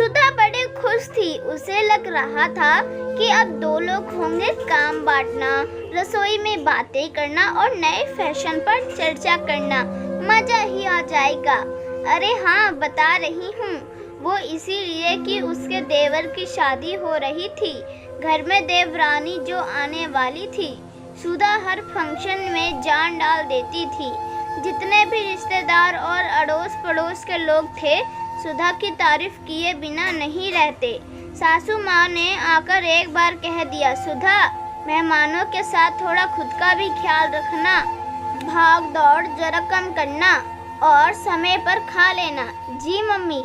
सुधा बड़ी खुश थी। उसे लग रहा था कि अब 2 लोग होंगे, काम बांटना, रसोई में बातें करना और नए फैशन पर चर्चा करना। मजा ही आ जाएगा। अरे हाँ, बता रही हूँ, वो इसीलिए कि उसके देवर की शादी हो रही थी। घर में देवरानी जो आने वाली थी। सुधा हर फंक्शन में जान डाल देती थी। जितने भी रिश्तेदार और अड़ोस पड़ोस के लोग थे, सुधा की तारीफ किए बिना नहीं रहते। सासू माँ ने आकर एक बार कह दिया, सुधा, मेहमानों के साथ थोड़ा खुद का भी ख्याल रखना, भाग दौड़ जरा कम करना और समय पर खा लेना। जी मम्मी।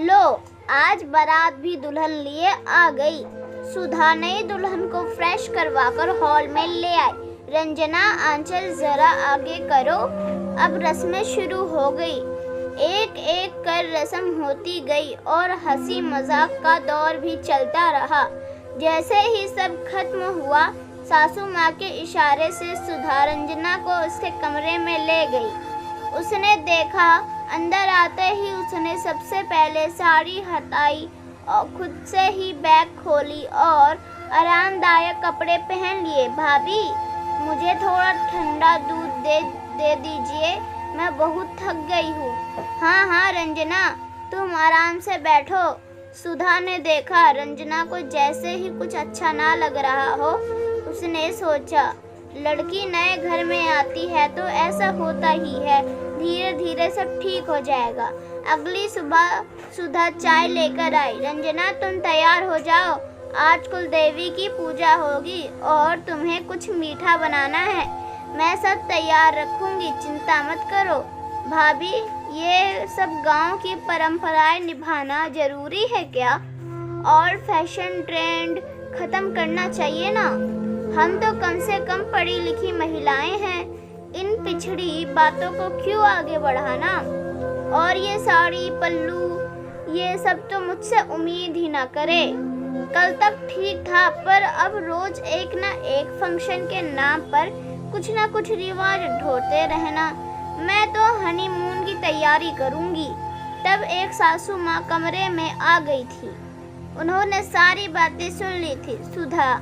लो, आज बारात भी दुल्हन लिए आ गई। सुधा नई दुल्हन को फ्रेश करवाकर हॉल में ले आई। रंजना, आंचल जरा आगे करो। अब रस्में शुरू हो गई। एक एक कर रस्म होती गई और हंसी मजाक का दौर भी चलता रहा। जैसे ही सब खत्म हुआ, सासू माँ के इशारे से सुधा रंजना को उसके कमरे में ले गई। उसने देखा, अंदर आते ही उसने सबसे पहले साड़ी हटाई और खुद से ही बैग खोली और आरामदायक कपड़े पहन लिए। भाभी, मुझे थोड़ा ठंडा दूध दे दीजिए, मैं बहुत थक गई हूँ। हाँ हाँ रंजना, तुम आराम से बैठो। सुधा ने देखा रंजना को जैसे ही कुछ अच्छा ना लग रहा हो। उसने सोचा, लड़की नए घर में आती है तो ऐसा होता ही है, धीरे धीरे सब ठीक हो जाएगा। अगली सुबह सुधा चाय लेकर आई। रंजना, तुम तैयार हो जाओ, आज कुल देवी की पूजा होगी और तुम्हें कुछ मीठा बनाना है। मैं सब तैयार रखूंगी, चिंता मत करो। भाभी, ये सब गांव की परंपराएं निभाना जरूरी है क्या? और फैशन ट्रेंड खत्म करना चाहिए ना। हम तो कम से कम पढ़ी लिखी महिलाएं हैं, इन पिछड़ी बातों को क्यों आगे बढ़ाना? और ये साड़ी पल्लू, ये सब तो मुझसे उम्मीद ही ना करे। कल तक ठीक था, पर अब रोज एक ना एक फंक्शन के नाम पर कुछ ना कुछ रिवाज ढोते रहना। मैं तो हनीमून की तैयारी करूंगी। तब एक सासू माँ कमरे में आ गई थी। उन्होंने सारी बातें सुन ली थी। सुधा,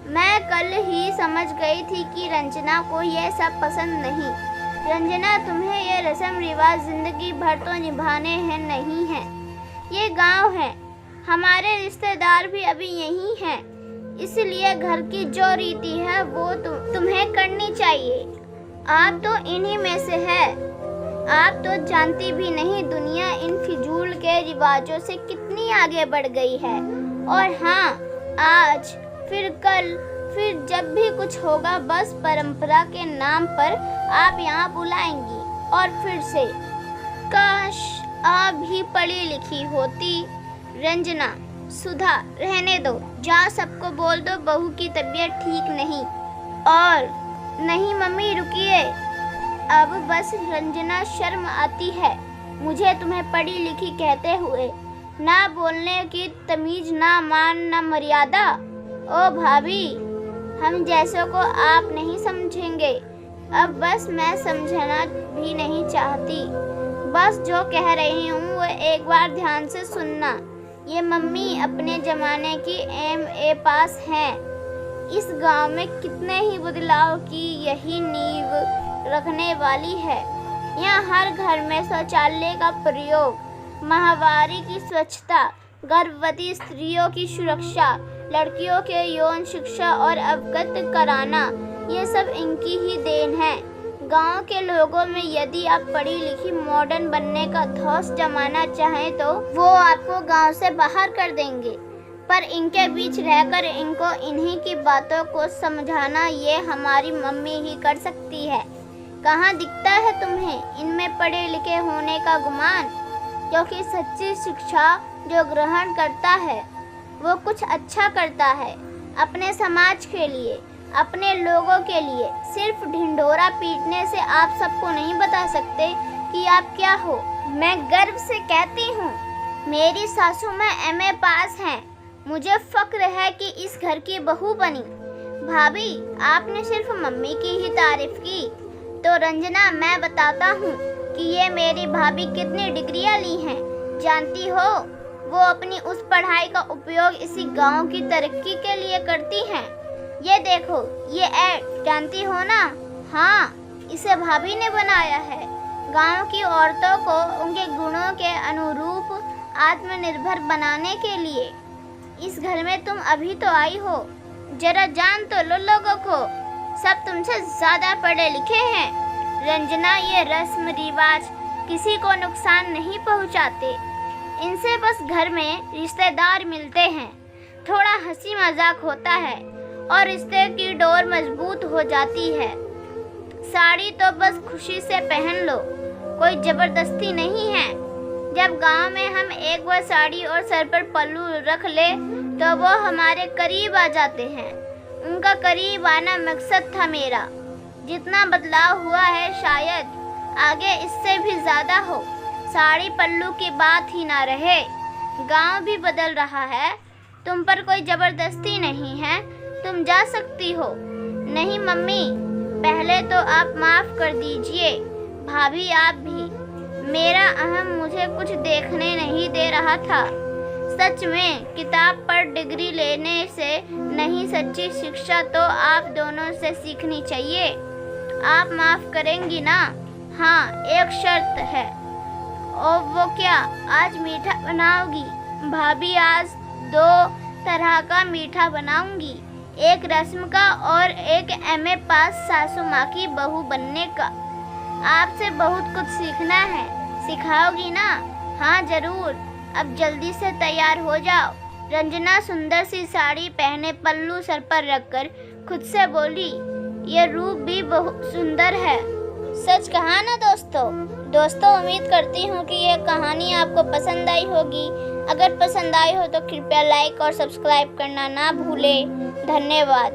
मैं कल ही समझ गई थी कि रंजना को यह सब पसंद नहीं। रंजना, तुम्हें ये रस्म रिवाज जिंदगी भर तो निभाने हैं नहीं हैं। ये गांव है, हमारे रिश्तेदार भी अभी यही हैं, इसलिए घर की जो रीति है वो तुम्हें करनी चाहिए। आप तो इन्हीं में से है। आप तो जानती भी नहीं दुनिया इन फिजूल के रिवाजों से कितनी आगे बढ़ गई है। और हाँ, आज फिर कल फिर जब भी कुछ होगा, बस परंपरा के नाम पर आप यहाँ बुलाएंगी। और फिर से, काश आप भी पढ़ी लिखी होती। रंजना, सुधा, रहने दो, जा सबको बोल दो बहू की तबीयत ठीक नहीं। और नहीं मम्मी, रुकिए, अब बस रंजना, शर्म आती है मुझे तुम्हें पढ़ी लिखी कहते हुए। ना बोलने की तमीज, ना मान, ना मर्यादा। ओ भाभी, हम जैसों को आप नहीं समझेंगे। अब बस मैं समझना भी नहीं चाहती। बस जो कह रही हूँ वो एक बार ध्यान से सुनना। ये मम्मी अपने ज़माने की MA पास हैं। इस गांव में कितने ही बदलाव की यही नींव रखने वाली है। यहाँ हर घर में शौचालय का प्रयोग, माहवारी की स्वच्छता, गर्भवती स्त्रियों की सुरक्षा, लड़कियों के यौन शिक्षा और अवगत कराना, ये सब इनकी ही देन है। गांव के लोगों में यदि आप पढ़ी लिखी मॉडर्न बनने का धौंस जमाना चाहें तो वो आपको गांव से बाहर कर देंगे, पर इनके बीच रहकर इनको इन्हीं की बातों को समझाना ये हमारी मम्मी ही कर सकती है। कहाँ दिखता है तुम्हें इनमें पढ़े लिखे होने का गुमान? क्योंकि सच्ची शिक्षा जो ग्रहण करता है वो कुछ अच्छा करता है, अपने समाज के लिए, अपने लोगों के लिए। सिर्फ ढिंढोरा पीटने से आप सबको नहीं बता सकते कि आप क्या हो। मैं गर्व से कहती हूँ, मेरी सासू माँ MA पास हैं। मुझे फक्र है कि इस घर की बहू बनी। भाभी, आपने सिर्फ मम्मी की ही तारीफ की, तो रंजना, मैं बताता हूँ कि ये मेरी भाभी कितनी डिग्रियाँ ली हैं। जानती हो, वो अपनी उस पढ़ाई का उपयोग इसी गांव की तरक्की के लिए करती हैं। ये देखो, ये ऐड जानती हो ना? हाँ, इसे भाभी ने बनाया है। गांव की औरतों को उनके गुणों के अनुरूप आत्मनिर्भर बनाने के लिए। इस घर में तुम अभी तो आई हो, जरा जान तो लो लोगों को, सब तुमसे ज्यादा पढ़े लिखे हैं। रंजना, ये रस्म रिवाज किसी को नुकसान नहीं पहुंचाते। इनसे बस घर में रिश्तेदार मिलते हैं, थोड़ा हंसी मजाक होता है और रिश्ते की डोर मजबूत हो जाती है। साड़ी तो बस खुशी से पहन लो, कोई जबरदस्ती नहीं है। जब गांव में हम एक बार साड़ी और सर पर पल्लू रख ले तो वो हमारे करीब आ जाते हैं। उनका करीब आना मकसद था मेरा। जितना बदलाव हुआ है शायद आगे इससे भी ज्यादा हो। साड़ी पल्लू की बात ही ना रहे। गांव भी बदल रहा है। तुम पर कोई जबरदस्ती नहीं है, तुम जा सकती हो। नहीं मम्मी, पहले तो आप माफ कर दीजिए। भाभी आप भी। मेरा अहम मुझे कुछ देखने नहीं दे रहा था। सच में किताब पर डिग्री लेने से नहीं, सच्ची शिक्षा तो आप दोनों से सीखनी चाहिए। आप माफ करेंगी ना? हाँ, एक शर्त है। और वो क्या? आज मीठा बनाओगी? भाभी, आज 2 तरह का मीठा बनाऊंगी, एक रस्म का और एक एमए पास सासू माँ की बहू बनने का। आपसे बहुत कुछ सीखना है, सिखाओगी ना? हाँ जरूर। अब जल्दी से तैयार हो जाओ। रंजना सुंदर सी साड़ी पहने पल्लू सर पर रखकर खुद से बोली, ये रूप भी बहुत सुंदर है। सच कहा ना दोस्तों, उम्मीद करती हूँ कि ये कहानी आपको पसंद आई होगी। अगर पसंद आई हो तो कृपया लाइक और सब्सक्राइब करना ना भूलें। धन्यवाद।